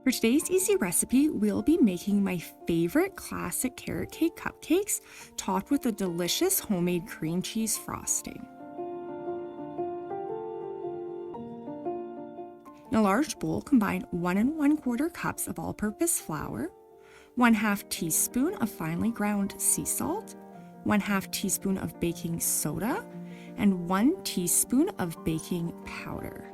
For today's easy recipe, we'll be making my favorite classic carrot cake cupcakes, topped with a delicious homemade cream cheese frosting. In a large bowl, combine 1 1/4 cups of all-purpose flour, 1/2 teaspoon of finely ground sea salt, 1/2 teaspoon of baking soda, and 1 teaspoon of baking powder,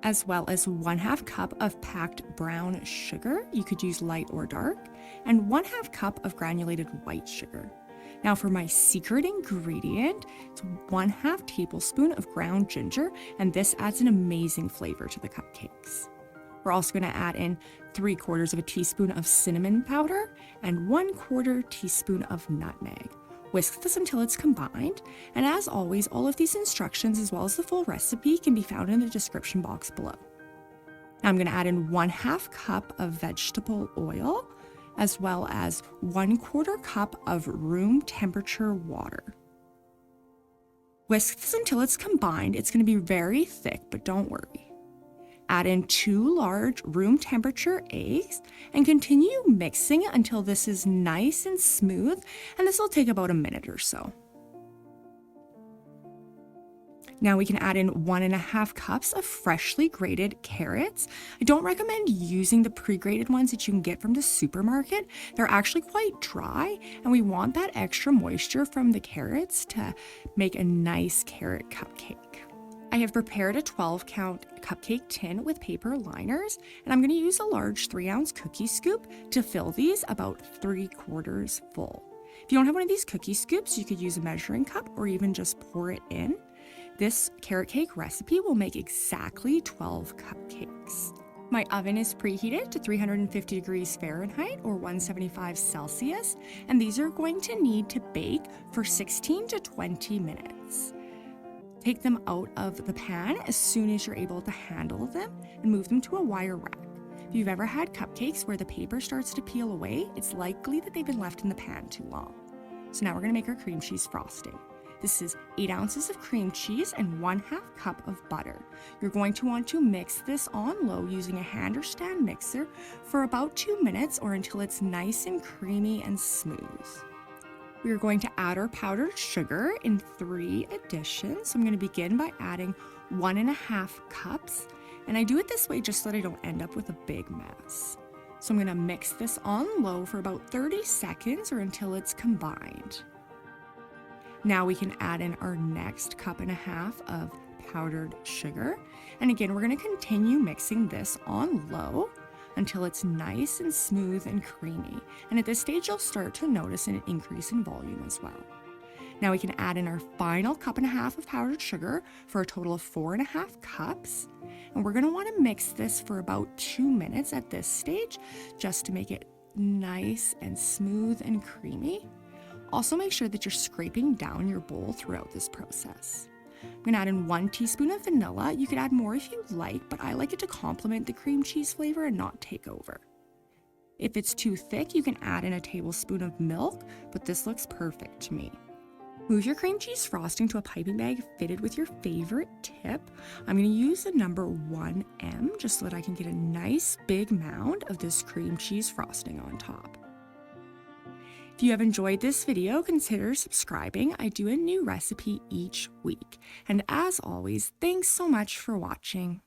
as well as 1/2 cup of packed brown sugar. You could use light or dark, and 1/2 cup of granulated white sugar. Now for my secret ingredient, it's 1/2 tablespoon of ground ginger, and this adds an amazing flavor to the cupcakes. We're also going to add in 3/4 of a teaspoon of cinnamon powder and 1/4 teaspoon of nutmeg. Whisk this until it's combined, and as always, all of these instructions as well as the full recipe can be found in the description box below. Now I'm going to add in 1/2 cup of vegetable oil, as well as 1/4 cup of room temperature water. Whisk this until it's combined. It's going to be very thick, but don't worry. Add in 2 large room temperature eggs and continue mixing until this is nice and smooth, and this will take about a minute or so. Now we can add in 1 1/2 cups of freshly grated carrots. I don't recommend using the pre-grated ones that you can get from the supermarket. They're actually quite dry, and we want that extra moisture from the carrots to make a nice carrot cupcake. I have prepared a 12-count cupcake tin with paper liners, and I'm going to use a large 3-ounce cookie scoop to fill these about 3/4 full. If you don't have one of these cookie scoops, you could use a measuring cup or even just pour it in. This carrot cake recipe will make exactly 12 cupcakes. My oven is preheated to 350 degrees Fahrenheit or 175 Celsius, and these are going to need to bake for 16 to 20 minutes. Take them out of the pan as soon as you're able to handle them and move them to a wire rack. If you've ever had cupcakes where the paper starts to peel away, it's likely that they've been left in the pan too long. So now we're going to make our cream cheese frosting. This is 8 ounces of cream cheese and 1/2 cup of butter. You're going to want to mix this on low using a hand or stand mixer for about 2 minutes or until it's nice and creamy and smooth. We are going to add our powdered sugar in 3 additions. So I'm going to begin by adding 1 1/2 cups, and I do it this way just so that I don't end up with a big mess. So I'm going to mix this on low for about 30 seconds or until it's combined. Now we can add in our next 1.5 cups of powdered sugar, and again we're going to continue mixing this on low until it's nice and smooth and creamy. And at this stage, you'll start to notice an increase in volume as well. Now we can add in our final 1.5 cups of powdered sugar for a total of 4.5 cups. And we're gonna wanna mix this for about 2 minutes at this stage, just to make it nice and smooth and creamy. Also make sure that you're scraping down your bowl throughout this process. I'm going to add in 1 teaspoon of vanilla. You could add more if you like, but I like it to complement the cream cheese flavor and not take over. If it's too thick, you can add in a tablespoon of milk, but this looks perfect to me. Move your cream cheese frosting to a piping bag fitted with your favorite tip. I'm going to use the number 1M just so that I can get a nice big mound of this cream cheese frosting on top. If you have enjoyed this video, consider subscribing. I do a new recipe each week. And as always, thanks so much for watching.